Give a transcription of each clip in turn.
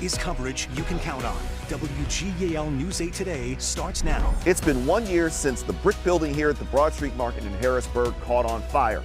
is coverage you can count on. WGAL News 8 Today starts now. It's been 1 year since the brick building here at the Broad Street Market in Harrisburg caught on fire.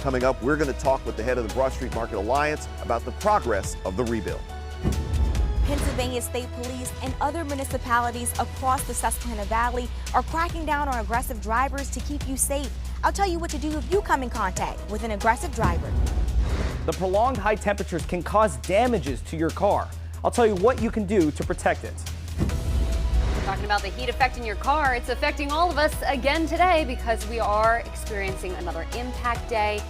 Coming up, we're going to talk with the head of the Broad Street Market Alliance about the progress of the rebuild. Pennsylvania State Police and other municipalities across the Susquehanna Valley are cracking down on aggressive drivers to keep you safe. I'll tell you what to do if you come in contact with an aggressive driver. The prolonged high temperatures can cause damages to your car. I'll tell you what you can do to protect it. Talking about the heat affecting your car, it's affecting all of us again today because we are experiencing another impact day.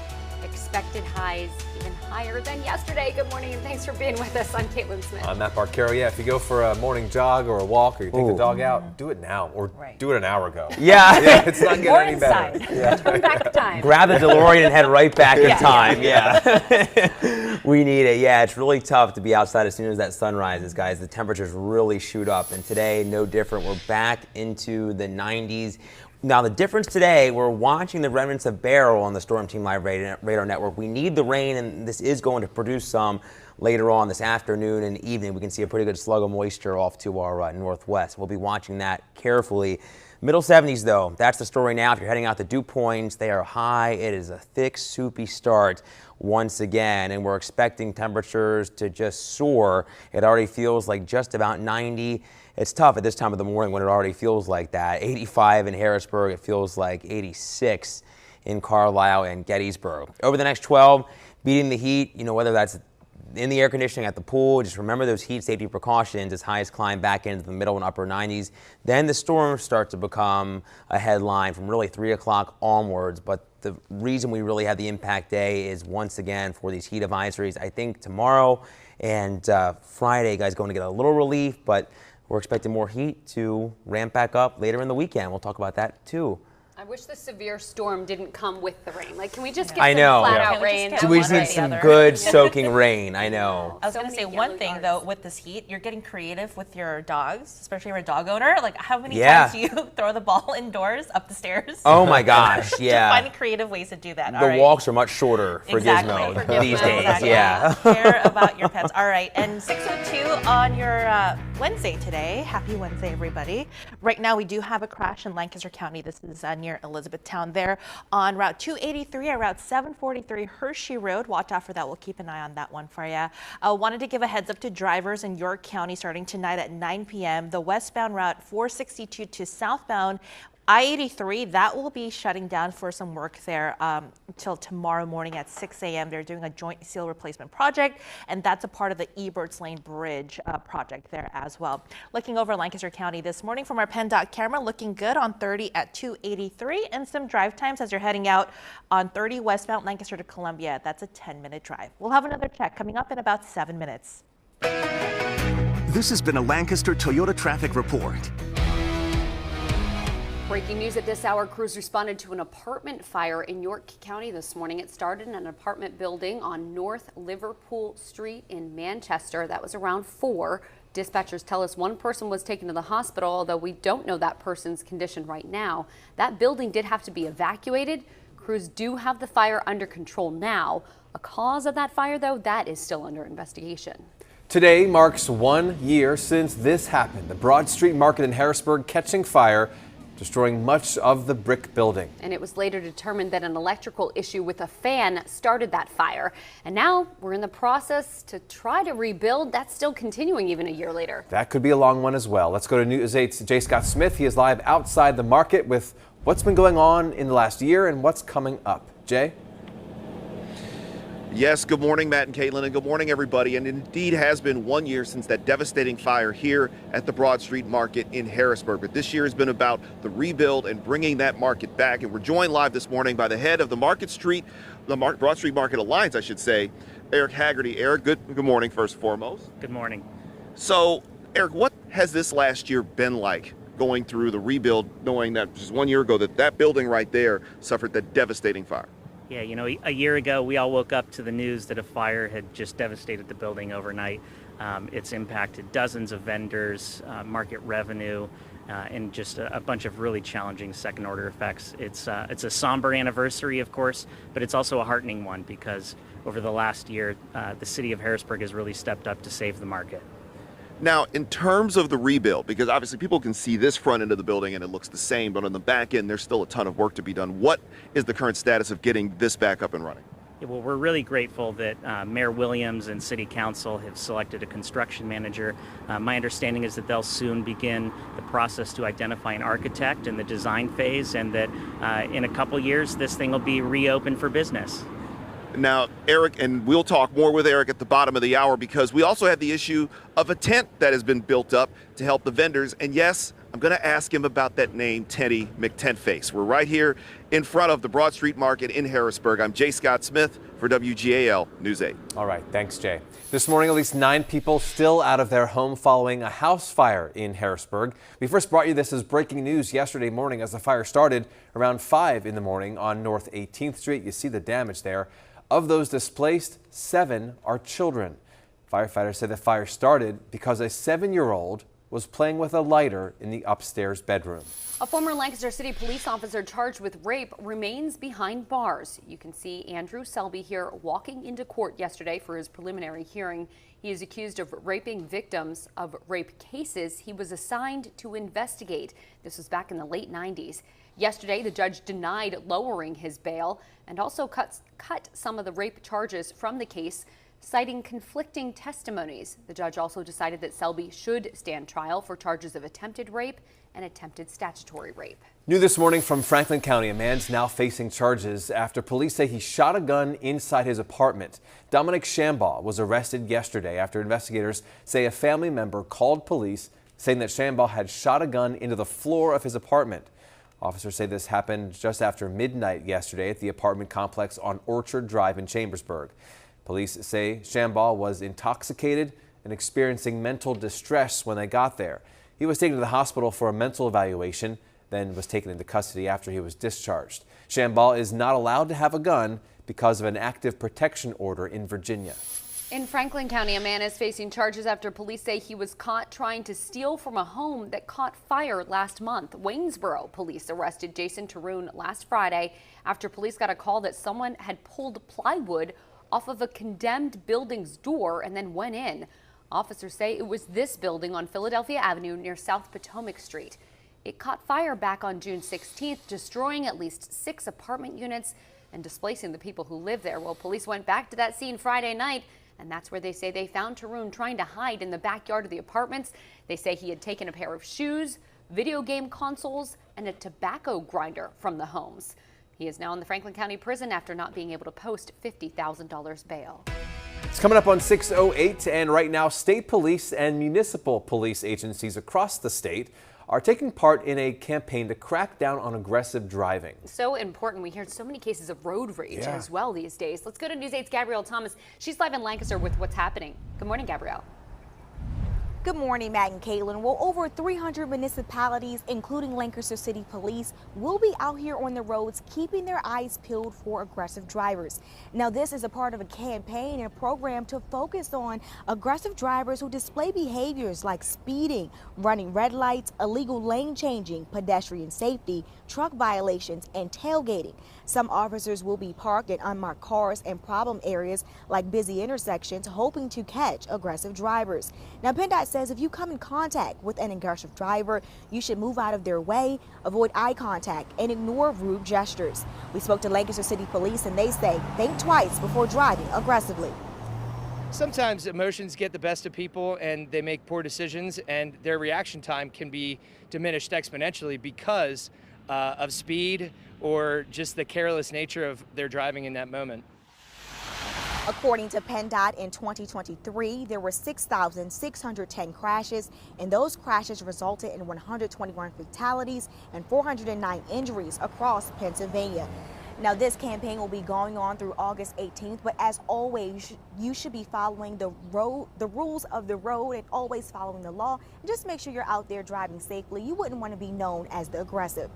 Expected highs even higher than yesterday. Good morning and thanks for being with us. I'm Caitlin Smith. I'm Matt Barcaro. Yeah, if you go for a morning jog or a walk or you take the dog out, do it now or do it an hour ago. Yeah. It's not getting any better. Yeah. Turn back time. Grab the DeLorean and head right back in time. Yeah. We need it. Yeah, it's really tough to be outside as soon as that sun rises, guys. The temperatures really shoot up. And today, no different. We're back into the 90s. Now, the difference today, we're watching the remnants of Beryl on the Storm Team Live radar network. We need the rain, and this is going to produce some later on this afternoon and evening. We can see a pretty good slug of moisture off to our northwest. We'll be watching that carefully. Middle 70s, though, that's the story now. If you're heading out to Dew Points, they are high. It is a thick, soupy start once again, and we're expecting temperatures to just soar. It already feels like just about 90. It's tough at this time of the morning when it already feels like that. 85 in Harrisburg, it feels like 86 in Carlisle and Gettysburg. Over the next 12, beating the heat, whether that's in the air conditioning at the pool, just remember those heat safety precautions as highs climb back into the middle and upper 90s. Then the storms start to become a headline from really 3 o'clock onwards. But the reason we really have the impact day is once again for these heat advisories. I think tomorrow and Friday, guys, going to get a little relief, but we're expecting more heat to ramp back up later in the weekend. We'll talk about that too. I wish the severe storm didn't come with the rain. Like, can we just get I some know. flat out rain? We just need some good soaking rain. I know. I was going to say one thing though, with this heat, you're getting creative with your dogs, especially if you're a dog owner. Like, how many times do you throw the ball indoors up the stairs? Oh my gosh, yeah. Finding creative ways to do that. The walks are much shorter for Gizmo these days. Exactly. Yeah. Care about your pets. All right, and 6:02 on your Wednesday today. Happy Wednesday, everybody. Right now, we do have a crash in Lancaster County. This is near Elizabethtown there on Route 283 or Route 743 Hershey Road. Watch out for that. We'll keep an eye on that one for you. I wanted to give a heads up to drivers in York County starting tonight at 9 p.m. The westbound Route 462 to southbound I-83, that will be shutting down for some work there until tomorrow morning at 6 a.m. They're doing a joint seal replacement project, and that's a part of the Eberts Lane Bridge project there as well. Looking over Lancaster County this morning from our PennDOT camera, looking good on 30 at 283, and some drive times as you're heading out on 30 westbound Lancaster to Columbia. That's a 10-minute drive. We'll have another check coming up in about 7 minutes. This has been a Lancaster Toyota traffic report. Breaking news at this hour, crews responded to an apartment fire in York County this morning. It started in an apartment building on North Liverpool Street in Manchester. That was around 4. Dispatchers tell us one person was taken to the hospital, although we don't know that person's condition right now. That building did have to be evacuated. Crews do have the fire under control now. A cause of that fire, though, that is still under investigation. Today marks 1 year since this happened. The Broad Street Market in Harrisburg catching fire, destroying much of the brick building. And it was later determined that an electrical issue with a fan started that fire. And now we're in the process to try to rebuild. That's still continuing even a year later. That could be a long one as well. Let's go to News 8's Jay Scott Smith. He is live outside the market with what's been going on in the last year and what's coming up. Jay? Yes, good morning, Matt and Caitlin, and good morning, everybody. And indeed has been 1 year since that devastating fire here at the Broad Street Market in Harrisburg. But this year has been about the rebuild and bringing that market back. And we're joined live this morning by the head of the Broad Street Market Alliance, I should say, Eric Haggerty. Eric, good morning, first and foremost. Good morning. So, Eric, what has this last year been like going through the rebuild, knowing that just 1 year ago that building right there suffered that devastating fire? Yeah, a year ago, we all woke up to the news that a fire had just devastated the building overnight. It's impacted dozens of vendors, market revenue, and just a bunch of really challenging second-order effects. It's a somber anniversary, of course, but it's also a heartening one because over the last year, the city of Harrisburg has really stepped up to save the market. Now, in terms of the rebuild, because obviously people can see this front end of the building and it looks the same, but on the back end, there's still a ton of work to be done. What is the current status of getting this back up and running? Yeah, well, we're really grateful that Mayor Williams and City Council have selected a construction manager. My understanding is that they'll soon begin the process to identify an architect in the design phase, and that in a couple years, this thing will be reopened for business. Now, Eric, and we'll talk more with Eric at the bottom of the hour, because we also have the issue of a tent that has been built up to help the vendors. And yes, I'm going to ask him about that name, Teddy McTentface. We're right here in front of the Broad Street Market in Harrisburg. I'm Jay Scott Smith for WGAL News 8. All right, thanks, Jay. This morning, at least 9 people still out of their home following a house fire in Harrisburg. We first brought you this as breaking news yesterday morning as the fire started around 5 in the morning on North 18th Street. You see the damage there. Of those displaced, 7 are children. Firefighters say the fire started because a 7-year-old was playing with a lighter in the upstairs bedroom. A former Lancaster City police officer charged with rape remains behind bars. You can see Andrew Selby here walking into court yesterday for his preliminary hearing. He is accused of raping victims of rape cases he was assigned to investigate. This was back in the late 90s. Yesterday, the judge denied lowering his bail and also cut some of the rape charges from the case, citing conflicting testimonies. The judge also decided that Selby should stand trial for charges of attempted rape and attempted statutory rape. New this morning from Franklin County, a man's now facing charges after police say he shot a gun inside his apartment. Dominic Shambaugh was arrested yesterday after investigators say a family member called police saying that Shambaugh had shot a gun into the floor of his apartment. Officers say this happened just after midnight yesterday at the apartment complex on Orchard Drive in Chambersburg. Police say Shambaugh was intoxicated and experiencing mental distress when they got there. He was taken to the hospital for a mental evaluation, then was taken into custody after he was discharged. Shambaugh is not allowed to have a gun because of an active protection order in Virginia. In Franklin County, a man is facing charges after police say he was caught trying to steal from a home that caught fire last month. Waynesboro police arrested Jason Taroon last Friday after police got a call that someone had pulled plywood off of a condemned building's door and then went in. Officers say it was this building on Philadelphia Avenue near South Potomac Street. It caught fire back on June 16th, destroying at least 6 apartment units and displacing the people who live there. Well, police went back to that scene Friday night, and that's where they say they found Taroon trying to hide in the backyard of the apartments. They say he had taken a pair of shoes, video game consoles, and a tobacco grinder from the homes. He is now in the Franklin County prison after not being able to post $50,000 bail. It's coming up on 6:08, and right now state police and municipal police agencies across the state are taking part in a campaign to crack down on aggressive driving. So important. We hear so many cases of road rage as well these days. Let's go to News 8's Gabrielle Thomas. She's live in Lancaster with what's happening. Good morning, Gabrielle. Good morning, Matt and Caitlin. Well, over 300 municipalities, including Lancaster City Police, will be out here on the roads keeping their eyes peeled for aggressive drivers. Now, this is a part of a campaign and a program to focus on aggressive drivers who display behaviors like speeding, running red lights, illegal lane changing, pedestrian safety, truck violations, and tailgating. Some officers will be parked in unmarked cars in problem areas like busy intersections, hoping to catch aggressive drivers. Now, PennDOT says if you come in contact with an aggressive driver, you should move out of their way, avoid eye contact, and ignore rude gestures. We spoke to Lancaster City Police, and they say think twice before driving aggressively. Sometimes emotions get the best of people and they make poor decisions, and their reaction time can be diminished exponentially because of speed or just the careless nature of their driving in that moment. According to PennDOT, in 2023, there were 6,610 crashes, and those crashes resulted in 121 fatalities and 409 injuries across Pennsylvania. Now, this campaign will be going on through August 18th, but as always, you should be following the rules of the road and always following the law. And just make sure you're out there driving safely. You wouldn't want to be known as the aggressor.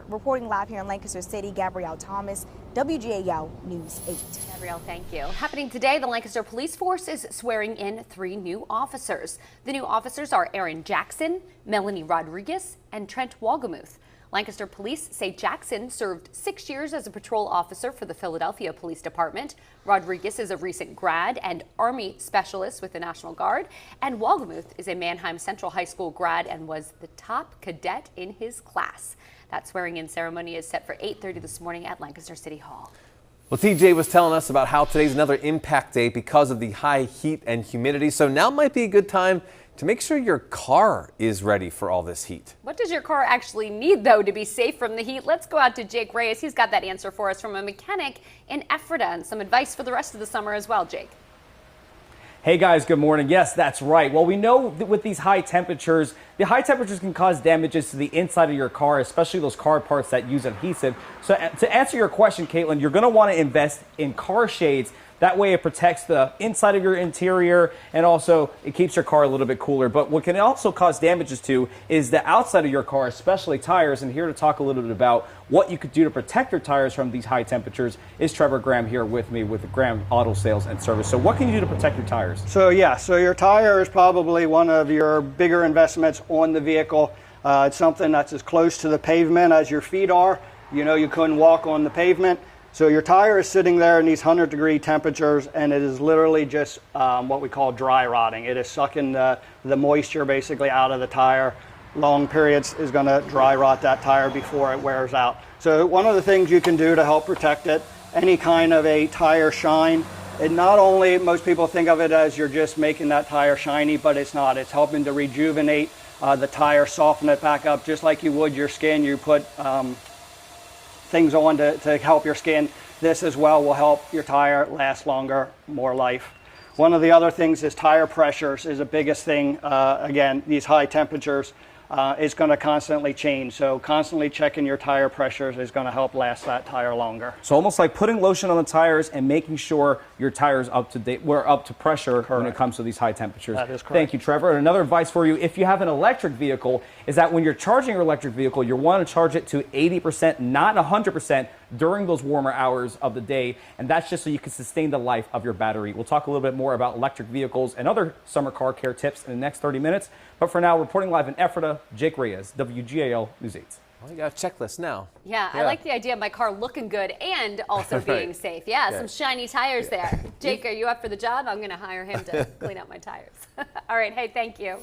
Reporting live here in Lancaster City, Gabrielle Thomas, WGAL News 8. Gabrielle, thank you. Happening today, the Lancaster Police Force is swearing in 3 new officers. The new officers are Aaron Jackson, Melanie Rodriguez, and Trent Wagamuth. Lancaster police say Jackson served 6 years as a patrol officer for the Philadelphia Police Department. Rodriguez is a recent grad and Army specialist with the National Guard. And Wolgemuth is a Mannheim Central High School grad and was the top cadet in his class. That swearing-in ceremony is set for 8:30 this morning at Lancaster City Hall. Well, TJ was telling us about how today's another impact day because of the high heat and humidity. So now might be a good time to make sure your car is ready for all this heat. What does your car actually need, though, to be safe from the heat? Let's go out to Jake Reyes. He's got that answer for us from a mechanic in Ephrata and some advice for the rest of the summer as well, Jake. Hey guys, good morning. Yes, that's right. Well, we know that with these high temperatures, the high temperatures can cause damages to the inside of your car, especially those car parts that use adhesive. So to answer your question, Caitlin, you're going to want to invest in car shades. That way it protects the inside of your interior and also it keeps your car a little bit cooler. But what can also cause damages to is the outside of your car, especially tires. And here to talk a little bit about what you could do to protect your tires from these high temperatures is Trevor Graham here with me with Graham Auto Sales and Service. So what can you do to protect your tires? So your tire is probably one of your bigger investments on the vehicle. It's something that's as close to the pavement as your feet are. You know, you couldn't walk on the pavement. So your tire is sitting there in these 100-degree temperatures, and it is literally just what we call dry rotting. It is sucking the moisture basically out of the tire. Long periods is going to dry rot that tire before it wears out. So one of the things you can do to help protect it, any kind of a tire shine, it not only, most people think of it as you're just making that tire shiny, but it's not. It's helping to rejuvenate the tire, soften it back up, just like you would your skin. You put things on to help your skin. This as well will help your tire last longer, more life. One of the other things is tire pressures is the biggest thing. Again, these high temperatures is going to constantly change. So constantly checking your tire pressures is going to help last that tire longer. So almost like putting lotion on the tires and making sure your tires up to date, we're up to pressure when it comes to these high temperatures. That is correct. Thank you, Trevor. And another advice for you, if you have an electric vehicle, is that when you're charging your electric vehicle, you want to charge it to 80%, not 100% during those warmer hours of the day. And that's just so you can sustain the life of your battery. We'll talk a little bit more about electric vehicles and other summer car care tips in the next 30 minutes. But for now, reporting live in Ephrata, Jake Reyes, WGAL News 8. Well, you got a checklist now. Yeah, I like the idea of my car looking good and also being safe. Yeah, some shiny tires there. Jake, are you up for the job? I'm going to hire him to clean up my tires. All right. Hey, thank you.